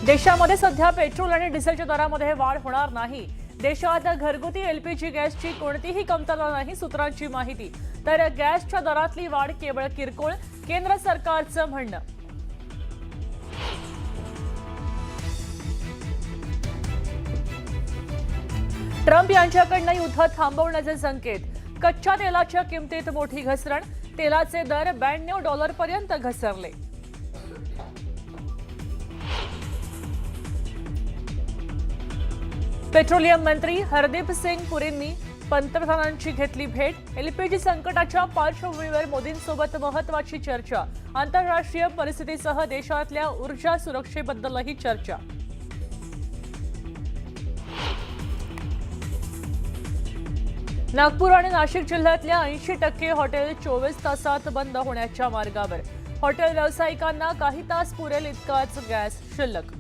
देशामध्ये सध्या पेट्रोल आणि डिझेलच्या दरामध्ये वाढ होणार नाही। देशात घरगुती एलपीजी गॅसची कोणतीही कमतरता नाही, सूत्रांची माहिती। तर गॅसच्या दरातली वाढ केवळ किरकोळ, केंद्र सरकारचं म्हणणं। ट्रम्प यांच्याकडनं युद्ध थांबवण्याचे संकेत। कच्च्या तेलाच्या किमतीत मोठी घसरण, तेलाचे दर $92 पर्यंत घसरले। पेट्रोलियम मंत्री हरदीप सिंग पुरींनी पंतप्रधानांची घेतली भेट। एलपीजी संकटाच्या पार्श्वभूमीवर मोदींसोबत महत्त्वाची चर्चा। आंतरराष्ट्रीय परिस्थितीसह देशातल्या ऊर्जा सुरक्षेबद्दलही चर्चा। नागपूर आणि नाशिक जिल्ह्यातल्या 80% हॉटेल 24 तासात बंद होण्याच्या मार्गावर। हॉटेल व्यावसायिकांना काही तास पुरेल इतकाच गॅस शिल्लक।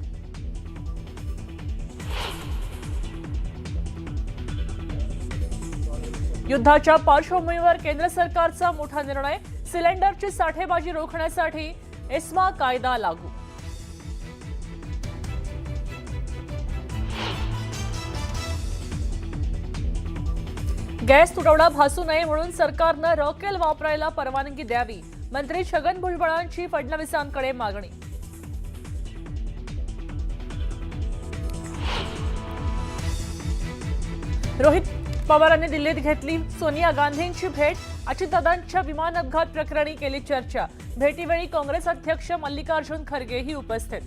युद्धाच्या पार्श्वभूमीवर केंद्र सरकारचा मोठा निर्णय। सिलेंडरची साठेबाजी रोखण्यासाठी एस्मा कायदा लागू। गॅस तुटवडा भासू नये म्हणून सरकारनं रॉकेल वापरायला परवानगी द्यावी, मंत्री छगन भुजबळांची फडणवीसांकडे मागणी। रोहित पवारांनी दिल्लीत घेतली सोनिया गांधींची भेट। अजितदादांच्या विमान अपघात प्रकरणी केली चर्चा। भेटीवेळी काँग्रेस अध्यक्ष मल्लिकार्जुन खरगेही उपस्थित।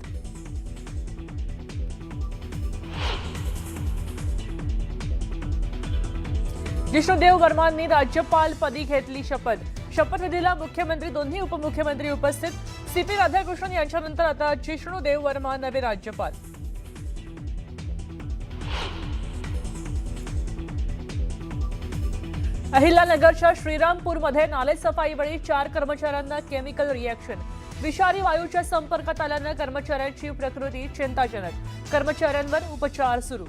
जिष्णुदेव वर्मांनी राज्यपालपदी घेतली शपथ। शपथविधीला मुख्यमंत्री, दोन्ही उपमुख्यमंत्री उपस्थित। सीपी राधाकृष्णन यांच्यानंतर आता जिष्णुदेव वर्मा नवे राज्यपाल। अहिल्यानगरच्या श्रीरामपूरमध्ये नालेसफाईवेळी 4 कर्मचाऱ्यांना केमिकल रिएक्शन। विषारी वायूच्या संपर्कात आल्यानं कर्मचाऱ्यांची प्रकृती चिंताजनक। कर्मचाऱ्यांवर उपचार सुरू।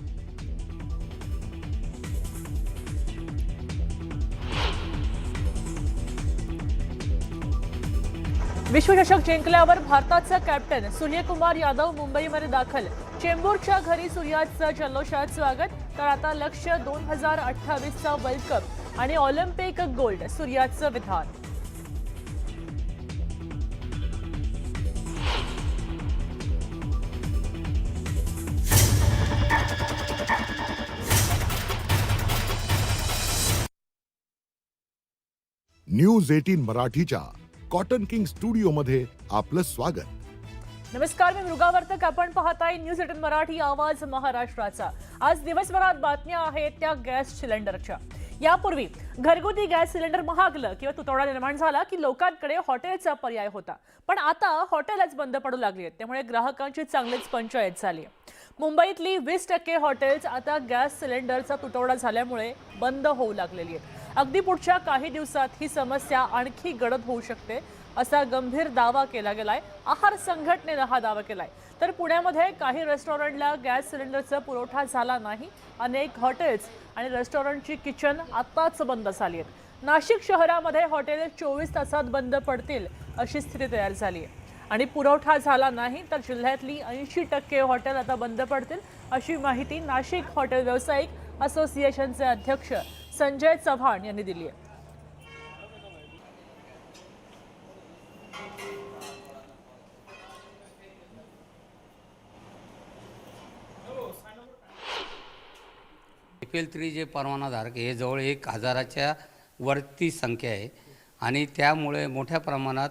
विश्वचषक जिंकल्यावर भारताचा कॅप्टन सूर्यकुमार यादव मुंबईमध्ये दाखल। चेंबूरच्या घरी सूर्याचं जल्लोषात स्वागत। तर आता लक्ष्य 2028चा वर्ल्ड कप आणि ऑलिम्पिक गोल्ड, सूर्याचं विधान। न्यूज 18 मराठीच्या कॉटन किंग स्टुडिओ मध्ये आपलं स्वागत। नमस्कार, मी मृगावर्तक। आपण पाहताय न्यूज 18 मराठी, आवाज महाराष्ट्राचा। आज दिवसभरात बातम्या आहेत त्या गॅस सिलेंडरच्या। यापूर्वी घरगुती गॅस सिलेंडर महागलं किंवा तुटवडा निर्माण झाला की लोकांकडे हॉटेलचा पर्याय होता, पण आता हॉटेलच बंद पडू लागली आहेत, त्यामुळे ग्राहकांची चांगलीच पंचायत झाली आहे। मुंबईतली 20% हॉटेल्स आता गॅस सिलेंडरचा तुटवडा झाल्यामुळे बंद होऊ लागलेली आहेत। अगदी पुढच्या काही दिवसात ही समस्या आणखी गडद होऊ शकते, असा गंभीर दावा केला गेलाय। आहार संघटनेनं हा दावा केलाय। तर पुण्यामध्ये काही रेस्टॉरंटला गॅस सिलेंडरचा पुरवठा झाला नाही। अनेक हॉटेल्स आणि रेस्टॉरंटची किचन आताच बंद झाली आहेत। नाशिक शहरामध्ये हॉटेल 24 तासात बंद पडतील अशी स्थिती तयार झाली आहे आणि पुरवठा झाला नाही तर जिल्ह्यातली 80% हॉटेल आता बंद पडतील, अशी माहिती नाशिक हॉटेल व्यावसायिक असोसिएशनचे अध्यक्ष संजय चव्हाण यांनी दिली आहे। FL3 जे परवानाधारक हे जवळ 1000च्या वरती संख्या आहे आणि त्यामुळे मोठ्या प्रमाणात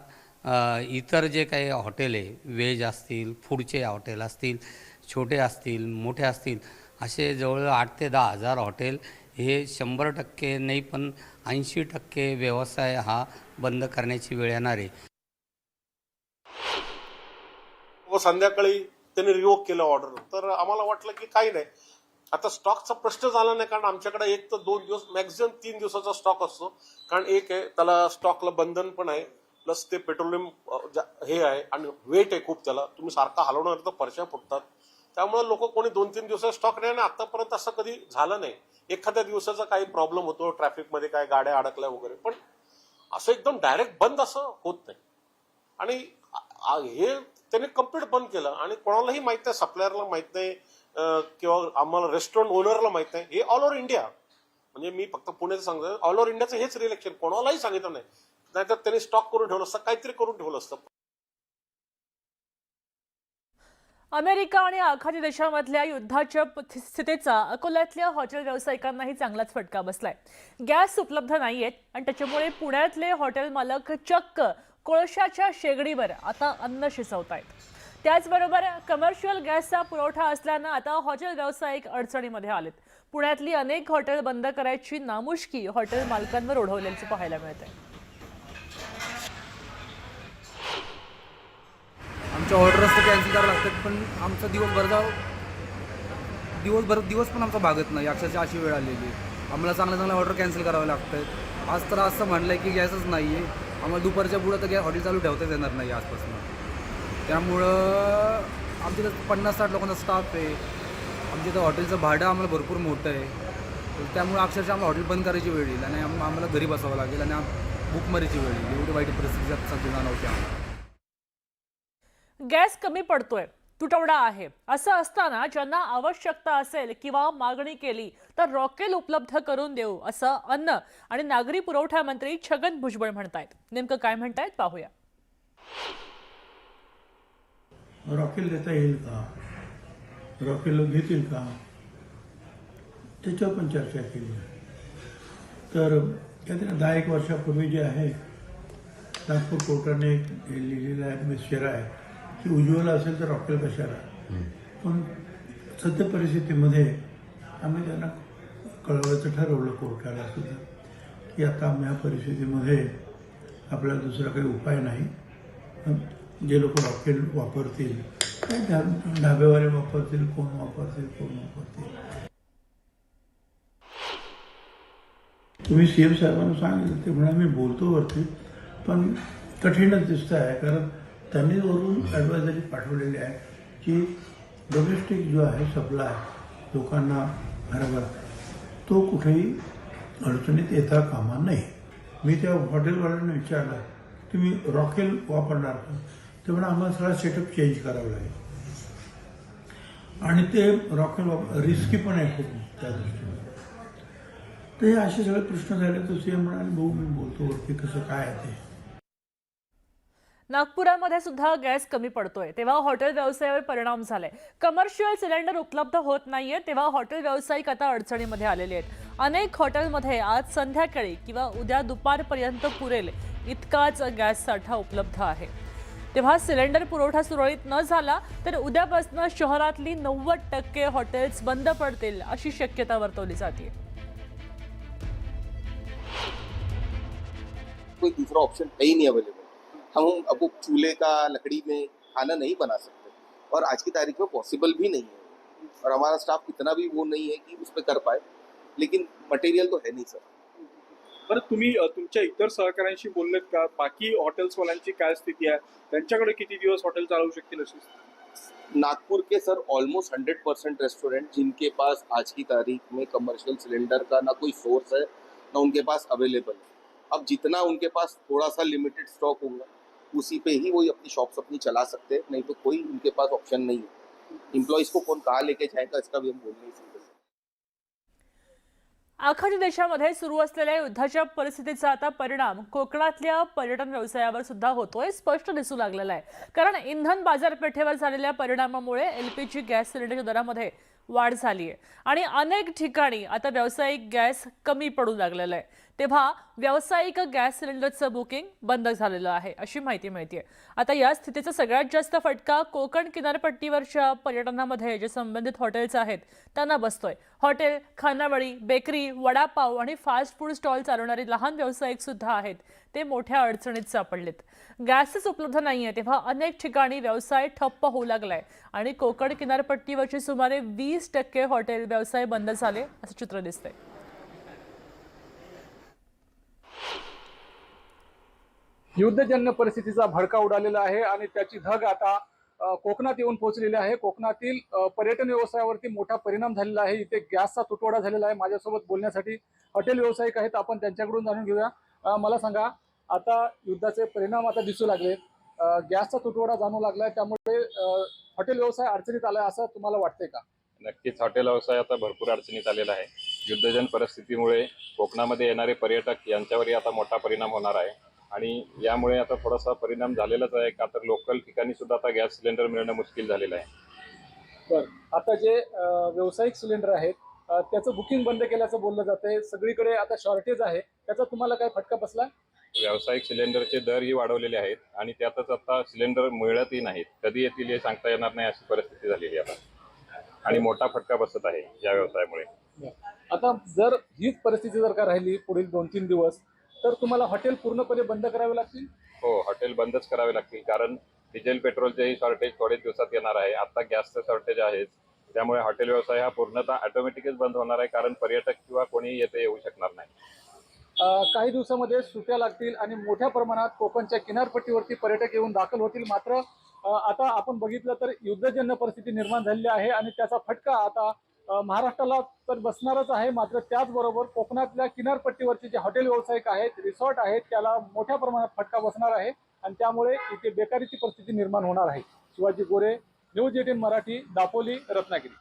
इतर जे काही हॉटेल आहे, व्हेज असतील, फूडचे हॉटेल असतील, छोटे असतील, मोठे असतील, असे जवळ 8 ते 10 हजार हॉटेल हे 100% नाही पण 80% व्यवसाय हा बंद करण्याची वेळ येणार आहे। संध्याकाळी त्यांनी रिवोक केलं ऑर्डर, तर आम्हाला वाटलं की काही नाही, आता स्टॉकचा प्रश्न झाला नाही, कारण आमच्याकडे 1 ते 2 दिवस मॅक्झिमम 3 दिवसाचा स्टॉक असतो। कारण एक आहे त्याला स्टॉकला बंधन पण आहे, प्लस ते पेट्रोलियम हे आहे आणि वेट आहे खूप, त्याला तुम्ही सारखा हलवणार तर परशा फुटतात। त्यामुळे लोक कोणी 2-3 दिवसाचा स्टॉक नाही, आणि आतापर्यंत असं कधी झालं नाही। एखाद्या दिवसाचा काही प्रॉब्लेम होतो, ट्रॅफिकमध्ये काय गाड्या अडकल्या वगैरे, पण असं एकदम डायरेक्ट बंद असं होत नाही। आणि हे त्यांनी कम्प्लीट बंद केलं आणि कोणालाही माहित नाही, सप्लायरला माहित नाही किंवा आम्हाला रेस्टॉरंट ओनरला माहित नाही. हे ऑल ओव्हर इंडिया, म्हणजे मी फक्त पुण्याचं सांगतो, ऑल ओव्हर इंडियाचं हेच रिलेक्शन, कोणालाही सांगितलं नाही. नाहीतर त्यांनी स्टॉक करून ठेवलं असतं, काहीतरी करून ठेवलं असतं. अमेरिका आणि आखाती देशांमधल्या युद्धाच्या स्थितीचा अकोल्यातल्या हॉटेल व्यावसायिकांनाही चांगलाच फटका बसलाय. गॅस उपलब्ध नाहीयेत आणि त्याच्यामुळे पुण्यातले हॉटेल मालक चक्क कोळशाच्या शेगडीवर आता अन्न शिजवतायत. त्याचबरोबर कमर्शियल गॅसचा पुरवठा असल्यानं आता हॉटेल व्यावसायिक अडचणीमध्ये आलेत. पुण्यातली अनेक हॉटेल बंद करायची नामुष्की हॉटेल मालकांवर ओढवल्याचं पाहायला मिळतंय. आमच्या ऑर्डर्स तर कॅन्सल करावं लागतात, पण आमचा दिवस पण आमचा भागत नाही. अक्षरशः अशी वेळ आलेली आहे, आम्हाला चांगल्या ऑर्डर कॅन्सल करावे लागतात. आज तर असं म्हणलं आहे की गॅसच नाही आहे, आम्हाला दुपारच्या पुढं तर गॅस हॉटेल चालू ठेवताच येणार नाही आजपासून. त्यामुळं आमच्या इथं 50-60 लोकांचा स्टाफ आहे. आमच्या इथं हॉटेलचं भाडं आम्हाला भरपूर मोठं आहे. त्यामुळे अक्षरशः आम्हाला हॉटेल बंद करायची वेळ येईल आणि आम्हाला घरी बसावं लागेल आणि बुकमारीची वेळ येईल. एवढी वाईट परिस्थिती सध्या जाणवते आम्हाला. गॅस कमी पडतोय, तुटवडा आहे, असं असताना ज्यांना आवश्यकता असेल किंवा मागणी केली तर रॉकेल उपलब्ध करून देऊ, असं अन्न आणि नागरी पुरवठा मंत्री छगन भुजबळ म्हणतायत. नेमकं काय म्हणतायत पाहूया. रॉकेल देता येईल का, रॉकेल घेतील का, त्याच्यावर पण चर्चा केली. तर काहीतरी 10-1 वर्षापूर्वी जे आहे नागपूर कोर्टाने एक लिहिलेला आहे मिस्चर आहे की उज्ज्वला असेल तर रॉकेल कशाला. पण सध्या परिस्थितीमध्ये आम्ही त्यांना कळवायचं ठरवलं कोर्टाला सुद्धा की आता ह्या परिस्थितीमध्ये आपल्याला दुसरा काही उपाय नाही. जे लोक रॉकेल वापरतील, काही ढाबेवाले वापरतील, कोण वापरतील. तुम्ही सीएम साहेबांना सांगितलं, ते म्हणा मी बोलतो वरती, पण कठीणच दिसत आहे. कारण त्यांनी वरून ॲडवायझरी पाठवलेली आहे की डोमेस्टिक जो आहे सप्लाय लोकांना बरोबर तो कुठेही अडचणीत येता कामा नये. मी त्या हॉटेलवाल्यांना विचारलं तुम्ही रॉकेल वापरणार का, ते म्हणा आम्हाला सगळा सेटअप चेंज करावं लागेल आणि ते रॉकेल रिस्की पण आहे खूप त्या दृष्टीने. तर हे असे सगळे प्रश्न झाले. तर सीएम म्हणाले भाऊ मी बोलतो वरती कसं काय आहे ते. नागपुरामध्ये सुद्धा गॅस कमी पडतोय तेव्हा हॉटेल व्यवसायावर परिणाम झालाय. कमर्शियल सिलेंडर उपलब्ध होत नाहीये तेव्हा हॉटेल व्यावसायिक आता अडचणीमध्ये आलेले आहेत. अनेक हॉटेलमध्ये आज संध्याकाळी किंवा उद्या दुपारपर्यंत पुरेल इतकाच गॅस साठा उपलब्ध आहे. तेव्हा सिलेंडर पुरवठा सुरळीत न झाला तर उद्यापासून शहरातली 90% हॉटेल्स बंद पडतील अशी शक्यता वर्तवली जाते. कोई दूसरा ऑप्शन है ही नहीं अवेलेबल. हम अब वो चूल्हे का लकड़ी में खाना नहीं बना सकते और आज की तारीख में पॉसिबल भी नहीं है. और हमारा स्टाफ इतना भी वो नहीं है कि उस पर कर पाए, लेकिन मटेरियल तो है नहीं सर. बरं, तुम्ही तुमच्या इतर सहकाऱ्यांशी बोललेत का? बाकी हॉटेल्सवाल्यांची काय स्थिती आहे, त्यांच्याकडे किती दिवस हॉटेल चालवू शकतील अशी? नागपुर के सर ऑलमोस्ट 100% रेस्टोरेंट जिनके पास आज की तारीख में कमर्शियल सिलेंडर का ना कोई सोर्स है ना उनके पास अवेलेबल है. अब जितना उनके पास थोड़ा सा लिमिटेड स्टॉक होगा उसी पे ही वो अपनी शॉप्स अपनी चला सकते हैं, नहीं तो कोई उनके पास ऑप्शन नहीं है. एम्प्लॉइज को कौन कहाँ लेके जाएगा इसका भी हम बोल नहीं सकते. आखाती देशामध्ये सुरू असलेल्या युद्धाच्या परिस्थितीचा आता परिणाम कोकणातल्या पर्यटन व्यवसायावर सुद्धा होतोय, स्पष्ट दिसू लागलेला आहे. कारण इंधन बाजारपेठेवर झालेल्या परिणामामुळे एलपीजी गॅस सिलेंडरच्या दरामध्ये वाढ झाली आहे आणि अनेक ठिकाणी आता व्यावसायिक गॅस कमी पडू लागलेला आहे. तेव्हा व्यावसायिक गॅस सिलेंडरचं बुकिंग बंद झालेलं आहे अशी माहिती मिळते. आता या स्थितीचा सगळ्यात जास्त फटका कोकण किनारपट्टीवरच्या पर्यटनामध्ये जे संबंधित हॉटेल्स आहेत त्यांना बसतोय. हॉटेल, खानावळी, बेकरी, वडापाव आणि फास्ट फूड स्टॉल चालवणारे लहान व्यावसायिक सुद्धा आहेत, ते मोठ्या अडचणीत सापडलेत. गॅसच उपलब्ध नाहीये तेव्हा अनेक ठिकाणी व्यवसाय ठप्प होऊ लागलाय आणि कोकण किनारपट्टीवरचे सुमारे 20% हॉटेल व्यवसाय बंद झाले असं चित्र दिसतंय. युद्धजन्य परिस्थितीचा भडका उडालेला आहे आणि त्याची धग आता कोकणात येऊन पोहोचलेली आहे. कोकणातील पर्यटन व्यवसायावरती मोठा परिणाम झालेला आहे. इथे गॅसचा तुटवडा झालेला आहे. माझ्यासोबत बोलण्यासाठी हॉटेल व्यावसायिक आहेत, आपण त्यांच्याकडून जाणून घेऊया. मला सांगा, आता युद्धाचे परिणाम आता दिसू लागले, गॅसचा तुटवडा जाणवू लागलाय, त्यामुळे हॉटेल व्यवसाय अडचणीत आलाय असं तुम्हाला वाटतंय का? नक्कीच हॉटेल व्यवसाय आता भरपूर अडचणीत आलेला आहे. युद्धजन परिस्थितीमुळे कोकणामध्ये येणारे पर्यटक यांच्यावरही आता मोठा परिणाम होणार आहे आणि यामुळे आता थोडासा परिणाम झालेलाच आहे का तर लोकल ठिकाणी सुद्धा आता गॅस सिलेंडर मिळणं मुश्किल झालेलं आहे. बरं, आता जे व्यावसायिक सिलेंडर आहेत त्याचं बुकिंग बंद केल्याचं बोललं जातंय. सगळीकडे आता शॉर्टेज आहे, त्याचा तुम्हाला काय फटका बसला? व्यावसायिक सिलेंडरचे दरही वाढवलेले आहेत आणि त्यातच आता सिलेंडर मिळतही नाहीत. कधी येतील हे सांगता येणार नाही अशी परिस्थिती झालेली आहे आता आणि मोठा फटका बसत आहे या व्यवसायामुळे. आता जर हीच परिस्थिती जर का राहिली पुढील 2-3 दिवस तर तुम्हाला हॉटेल पूर्णपणे बंद करावे लागतील? हो, हॉटेल बंदच करावे लागतील कारण डिझेल पेट्रोलचेही शॉर्टेज थोडेच दिवसात येणार आहे. आता गॅसचं शॉर्टेज आहेच, त्यामुळे हॉटेल व्यवसाय हा पूर्णतः ऑटोमॅटिकच बंद होणार आहे कारण पर्यटक किंवा कोणीही येथे येऊ शकणार नाही. काही दिवसामध्ये सुट्ट्या लागतील आणि मोठ्या प्रमाणात कोकणच्या किनारपट्टीवरती पर्यटक येऊन दाखल होतील. मात्र आता आपण बघितलं तर युद्धजन्य परिस्थिती निर्माण झालेली आहे आणि त्याचा फटका आता महाराष्ट्राला तर बसणारच आहे. मात्र त्याचबरोबर कोकणातल्या किनारपट्टीवरचे जे हॉटेल व्यावसायिक आहेत, रिसॉर्ट आहेत, त्याला मोठ्या प्रमाणात फटका बसणार आहे आणि त्यामुळे इथे बेकारीची परिस्थिती निर्माण होणार आहे. शिवाजी गोरे, न्यूज 18 मराठी, दापोली, रत्नागिरी.